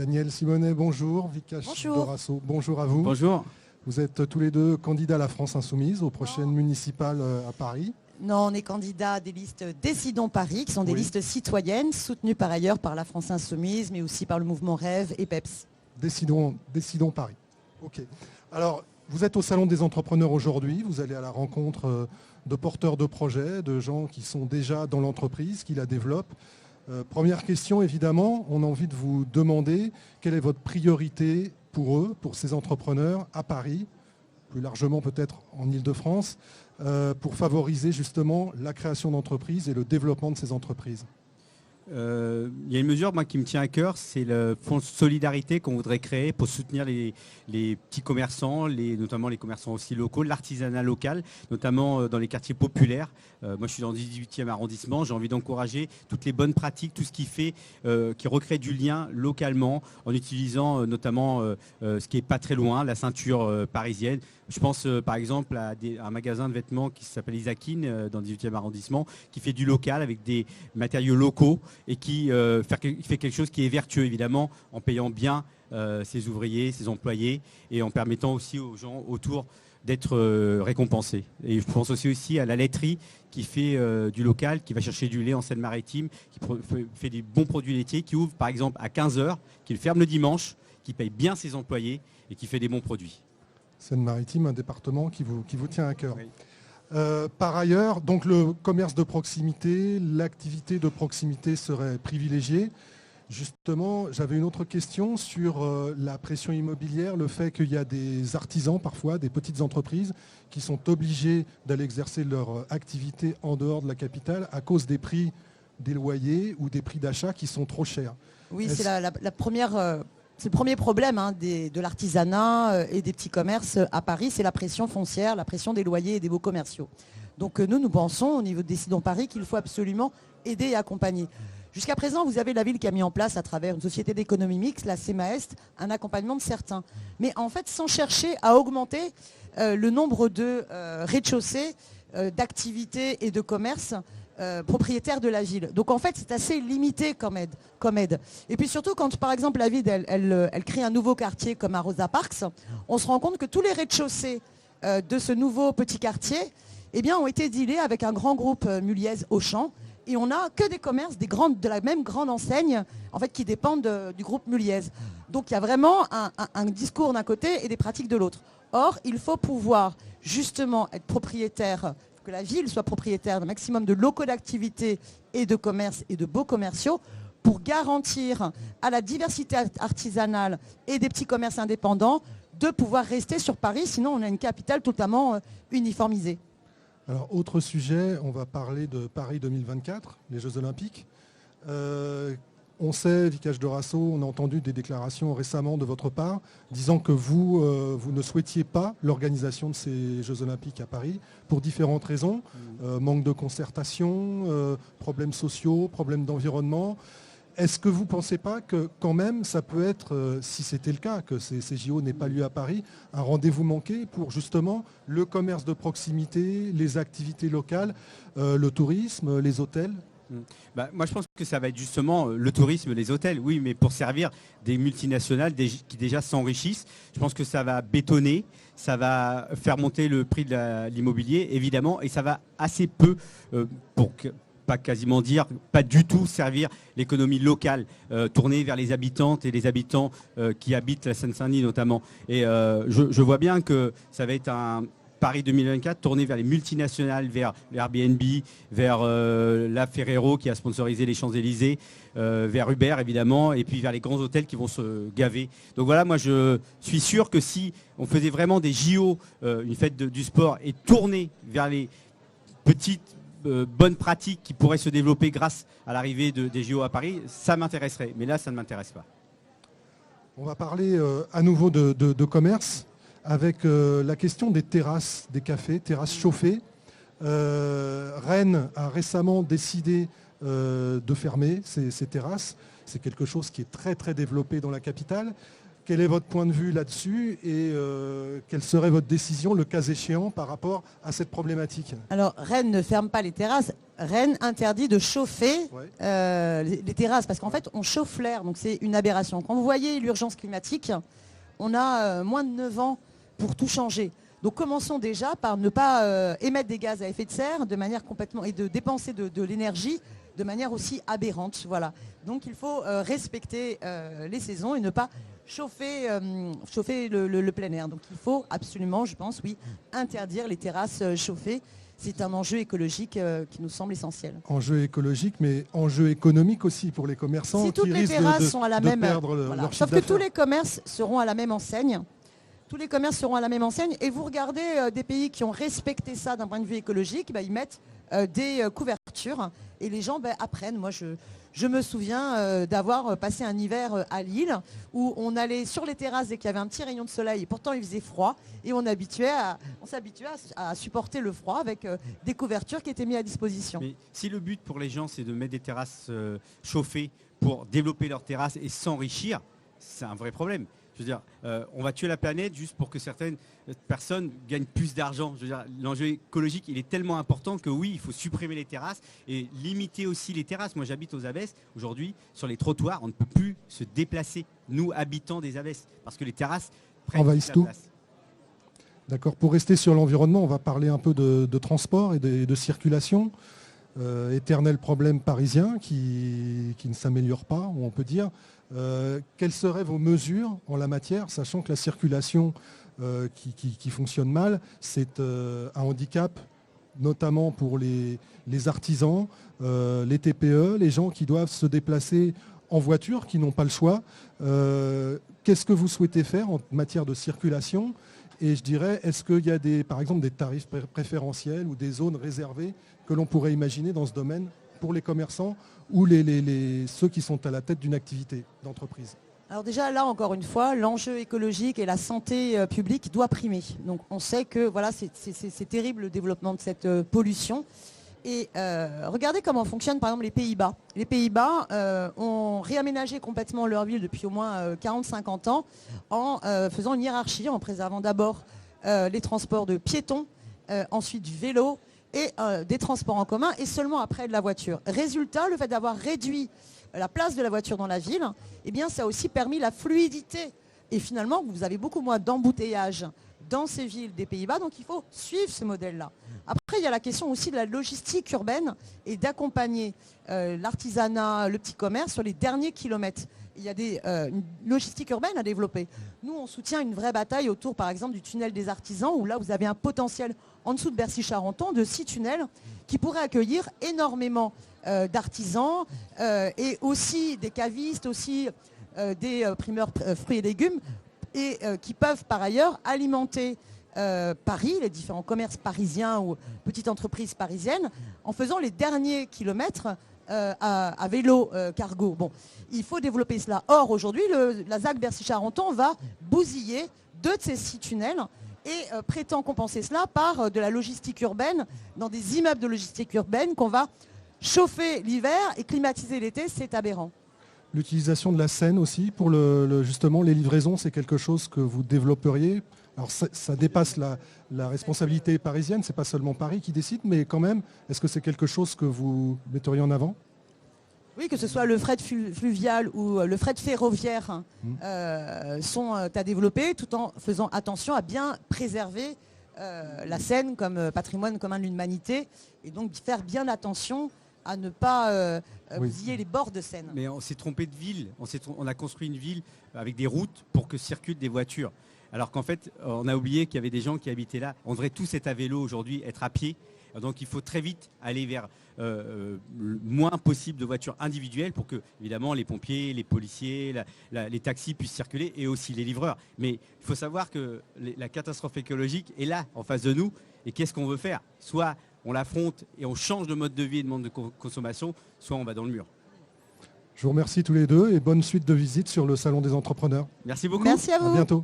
Daniel Simonet, bonjour. Vikash Dorasso, bonjour à vous. Bonjour. Vous êtes tous les deux candidats à la France Insoumise, aux prochaines municipales à Paris. Non, on est candidat à des listes Décidons Paris, qui sont des listes citoyennes, soutenues par ailleurs par la France Insoumise, mais aussi par le mouvement Rêve et PEPS. Décidons Paris. Ok. Alors, vous êtes au Salon des entrepreneurs aujourd'hui. Vous allez à la rencontre de porteurs de projets, de gens qui sont déjà dans l'entreprise, qui la développent. Première question, évidemment, on a envie de vous demander quelle est votre priorité pour eux, pour ces entrepreneurs à Paris, plus largement peut-être en Île-de-France, pour favoriser justement la création d'entreprises et le développement de ces entreprises. Il y a une mesure qui me tient à cœur, c'est le fonds de solidarité qu'on voudrait créer pour soutenir les petits commerçants, notamment les commerçants aussi locaux, l'artisanat local, notamment dans les quartiers populaires. Moi, je suis dans le 18e arrondissement, j'ai envie d'encourager toutes les bonnes pratiques, tout ce qui recrée du lien localement, en utilisant notamment ce qui n'est pas très loin, la ceinture parisienne. Je pense par exemple à un magasin de vêtements qui s'appelle Isakin dans le 18e arrondissement, qui fait du local avec des matériaux locaux et qui fait quelque chose qui est vertueux évidemment en payant bien ses ouvriers, ses employés et en permettant aussi aux gens autour d'être récompensés. Et je pense aussi à la laiterie qui fait du local, qui va chercher du lait en Seine-Maritime, qui fait des bons produits laitiers, qui ouvre par exemple à 15h, qui le ferme le dimanche, qui paye bien ses employés et qui fait des bons produits. Seine-Maritime, un département qui vous tient à cœur. Oui. Par ailleurs, donc le commerce de proximité, l'activité de proximité serait privilégiée. Justement, j'avais une autre question sur la pression immobilière, le fait qu'il y a des artisans parfois, des petites entreprises qui sont obligés d'aller exercer leur activité en dehors de la capitale à cause des prix des loyers ou des prix d'achat qui sont trop chers. Oui, c'est la première... C'est le premier problème de l'artisanat et des petits commerces à Paris, c'est la pression foncière, la pression des loyers et des baux commerciaux. Donc nous pensons au niveau de Décidons Paris qu'il faut absolument aider et accompagner. Jusqu'à présent, vous avez la ville qui a mis en place à travers une société d'économie mixte, la CEMAEST, un accompagnement de certains. Mais en fait, sans chercher à augmenter le nombre de rez-de-chaussée, d'activités et de commerces propriétaires de la ville. Donc en fait, c'est assez limité comme aide. Et puis surtout, quand par exemple la ville, elle crée un nouveau quartier comme à Rosa Parks, on se rend compte que tous les rez-de-chaussée de ce nouveau petit quartier ont été dealés avec un grand groupe Muliez Auchan. Et on n'a que des commerces de la même grande enseigne en fait, qui dépendent du groupe Muliez. Donc il y a vraiment un discours d'un côté et des pratiques de l'autre. Or, il faut pouvoir justement être propriétaire, que la ville soit propriétaire d'un maximum de locaux d'activité et de commerce et de baux commerciaux pour garantir à la diversité artisanale et des petits commerces indépendants de pouvoir rester sur Paris, sinon on a une capitale totalement uniformisée. Alors, autre sujet, on va parler de Paris 2024, les Jeux Olympiques. On sait, Vikash Dorasso, on a entendu des déclarations récemment de votre part disant que vous ne souhaitiez pas l'organisation de ces Jeux Olympiques à Paris pour différentes raisons. Manque de concertation, problèmes sociaux, problèmes d'environnement. Est-ce que vous ne pensez pas que quand même ça peut être, si c'était le cas, que ces JO n'aient pas lieu à Paris, un rendez-vous manqué pour justement le commerce de proximité, les activités locales, le tourisme, les hôtels ? Moi, je pense que ça va être justement le tourisme, les hôtels, oui, mais pour servir des multinationales qui déjà s'enrichissent. Je pense que ça va bétonner, ça va faire monter le prix de l'immobilier, évidemment, et ça va assez peu, pas quasiment dire, pas du tout servir l'économie locale, tournée vers les habitantes et les habitants qui habitent la Seine-Saint-Denis notamment. Et je vois bien que ça va être un Paris 2024 tourné vers les multinationales, vers l'Airbnb, vers la Ferrero qui a sponsorisé les Champs-Élysées, vers Uber évidemment, et puis vers les grands hôtels qui vont se gaver. Donc voilà, moi je suis sûr que si on faisait vraiment des JO, une fête du sport, et tourné vers les petites bonnes pratiques qui pourraient se développer grâce à l'arrivée des JO à Paris, ça m'intéresserait. Mais là, ça ne m'intéresse pas. On va parler à nouveau de commerce avec la question des terrasses, des cafés, terrasses chauffées. Rennes a récemment décidé de fermer ces terrasses. C'est quelque chose qui est très très développé dans la capitale. Quel est votre point de vue là-dessus et quelle serait votre décision, le cas échéant, par rapport à cette problématique? Alors, Rennes ne ferme pas les terrasses. Rennes interdit de chauffer les terrasses parce qu'en fait, on chauffe l'air, donc c'est une aberration. Quand vous voyez l'urgence climatique, on a moins de 9 ans pour tout changer. Donc commençons déjà par ne pas émettre des gaz à effet de serre de manière complètement et de dépenser de l'énergie de manière aussi aberrante. Voilà. Donc il faut respecter les saisons et ne pas chauffer le plein air. Donc il faut absolument, je pense, oui, interdire les terrasses chauffées. C'est un enjeu écologique qui nous semble essentiel. Enjeu écologique, mais enjeu économique aussi pour les commerçants. Si toutes les terrasses sont à la même, voilà. Sauf que tous les commerces seront à la même enseigne. Tous les commerces seront à la même enseigne. Et vous regardez des pays qui ont respecté ça d'un point de vue écologique, ils mettent des couvertures et les gens apprennent. Moi, je me souviens d'avoir passé un hiver à Lille où on allait sur les terrasses dès qu'il y avait un petit rayon de soleil et pourtant il faisait froid et on s'habituait à supporter le froid avec des couvertures qui étaient mises à disposition. Mais si le but pour les gens c'est de mettre des terrasses chauffées pour développer leurs terrasses et s'enrichir, c'est un vrai problème. Je veux dire, on va tuer la planète juste pour que certaines personnes gagnent plus d'argent. Je veux dire, l'enjeu écologique, il est tellement important que oui, il faut supprimer les terrasses et limiter aussi les terrasses. Moi, j'habite aux Abbesses. Aujourd'hui, sur les trottoirs, on ne peut plus se déplacer, nous, habitants des Abbesses, parce que les terrasses prennent toute la place. D'accord. Pour rester sur l'environnement, on va parler un peu de transport et de circulation. Éternel problème parisien qui ne s'améliore pas, on peut dire. Quelles seraient vos mesures en la matière, sachant que la circulation qui fonctionne mal, c'est un handicap, notamment pour les artisans, les TPE, les gens qui doivent se déplacer en voiture, qui n'ont pas le choix. Qu'est-ce que vous souhaitez faire en matière de circulation? Et je dirais, est-ce qu'il y a par exemple des tarifs préférentiels ou des zones réservées que l'on pourrait imaginer dans ce domaine pour les commerçants ou ceux qui sont à la tête d'une activité d'entreprise? Alors déjà là, encore une fois, l'enjeu écologique et la santé publique doit primer. Donc on sait que voilà, c'est terrible le développement de cette pollution. Et regardez comment fonctionnent par exemple les Pays-Bas. Les Pays-Bas ont réaménagé complètement leur ville depuis au moins 40-50 ans en faisant une hiérarchie, en préservant d'abord les transports de piétons, ensuite du vélo et des transports en commun et seulement après de la voiture. Résultat, le fait d'avoir réduit la place de la voiture dans la ville, eh bien, ça a aussi permis la fluidité. Et finalement, vous avez beaucoup moins d'embouteillages dans ces villes des Pays-Bas, donc il faut suivre ce modèle-là. Après, il y a la question aussi de la logistique urbaine et d'accompagner l'artisanat, le petit commerce sur les derniers kilomètres. Il y a une logistique urbaine à développer. Nous, on soutient une vraie bataille autour, par exemple, du tunnel des artisans, où là, vous avez un potentiel en dessous de Bercy-Charenton de 6 tunnels qui pourraient accueillir énormément d'artisans et aussi des cavistes, aussi des primeurs fruits et légumes, et qui peuvent par ailleurs alimenter Paris, les différents commerces parisiens ou petites entreprises parisiennes, en faisant les derniers kilomètres à vélo cargo. Bon, il faut développer cela. Or, aujourd'hui, la ZAC Bercy-Charenton va bousiller 2 de ces 6 tunnels et prétend compenser cela par de la logistique urbaine, dans des immeubles de logistique urbaine qu'on va chauffer l'hiver et climatiser l'été. C'est aberrant. L'utilisation de la Seine aussi, pour justement les livraisons, c'est quelque chose que vous développeriez. Alors ça dépasse la responsabilité parisienne, c'est pas seulement Paris qui décide, mais quand même, est-ce que c'est quelque chose que vous metteriez en avant? Oui, que ce soit le fret fluvial ou le fret ferroviaire sont à développer, tout en faisant attention à bien préserver la Seine comme patrimoine commun de l'humanité, et donc faire bien attention à ne pas bousiller les bords de Seine. Mais on s'est trompé de ville, on a construit une ville avec des routes pour que circulent des voitures. Alors qu'en fait, on a oublié qu'il y avait des gens qui habitaient là. On devrait tous être à vélo aujourd'hui, être à pied. Donc il faut très vite aller vers le moins possible de voitures individuelles pour que, évidemment, les pompiers, les policiers, les taxis puissent circuler et aussi les livreurs. Mais il faut savoir que la catastrophe écologique est là, en face de nous. Et qu'est-ce qu'on veut faire? Soit on l'affronte et on change de mode de vie et de mode de consommation, soit on va dans le mur. Je vous remercie tous les deux et bonne suite de visite sur le Salon des entrepreneurs. Merci beaucoup. Merci à vous. À bientôt.